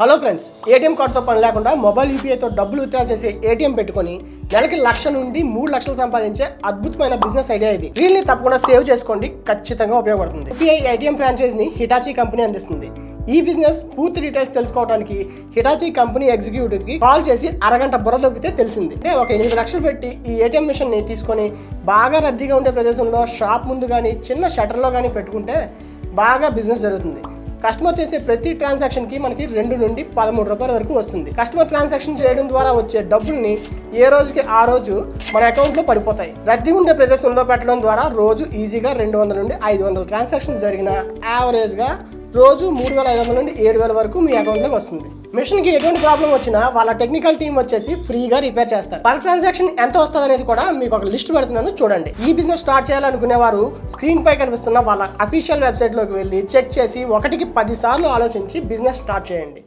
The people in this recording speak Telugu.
హలో ఫ్రెండ్స్, ఏటీఎం కార్డుతో పని లేకుండా మొబైల్ యూపీఐతో డబ్బులు విత్డ్రా చేసే ఏటీఎం పెట్టుకొని నెలకి 1,00,000 నుండి 3,00,000 సంపాదించే అద్భుతమైన బిజినెస్ ఐడియా ఇది. రీల్ని తప్పకుండా సేవ్ చేసుకోండి, ఖచ్చితంగా ఉపయోగపడుతుంది. యూపీఐ ఏటీఎం ఫ్రాంచైజీని హిటాచీ కంపెనీ అందిస్తుంది. ఈ బిజినెస్ పూర్తి డీటెయిల్స్ తెలుసుకోవడానికి హిటాచీ కంపెనీ ఎగ్జిక్యూటివ్ కి కాల్ చేసి అరగంట బుర్ర దొబ్బితే తెలిసింది. అంటే ఒక 8 లక్షలు పెట్టి ఈ ఏటీఎం మిషన్ ని తీసుకొని బాగా రద్దీగా ఉండే ప్రదేశంలో షాప్ ముందు కానీ చిన్న షట్టర్లో కానీ పెట్టుకుంటే బాగా బిజినెస్ జరుగుతుంది. కస్టమర్ చేసే ప్రతి ట్రాన్సాక్షన్ కి మనకి 2 నుండి 13 రూపాయల వరకు వస్తుంది. కస్టమర్ ట్రాన్సాక్షన్ చేయడం ద్వారా వచ్చే డబ్బుల్ని ఏ రోజుకి ఆ రోజు మన అకౌంట్ లో పడిపోతాయి. రద్దీ ఉండే ప్రదేశంలో పెట్టడం ద్వారా రోజు ఈజీగా 200 నుండి 500 ట్రాన్సాక్షన్స్ జరిగిన యావరేజ్ గా రోజు 3,500 నుండి 7,000 వరకు మీ అకౌంట్ లోకి వస్తుంది. మిషన్ కి ఎటువంటి ప్రాబ్లం వచ్చినా వాళ్ళ టెక్నికల్ టీం వచ్చేసి ఫ్రీగా రిపేర్ చేస్తారు. పర్ ట్రాన్సాక్షన్ ఎంత వస్తుంది అనేది కూడా మీకు ఒక లిస్ట్ పెడుతున్నాను, చూడండి. ఈ బిజినెస్ స్టార్ట్ చేయాలనుకునే వారు స్క్రీన్ పై కనిపిస్తున్న వాళ్ళ అఫీషియల్ వెబ్సైట్ లోకి వెళ్ళి చెక్ చేసి 1కి 10 సార్లు ఆలోచించి బిజినెస్ స్టార్ట్ చేయండి.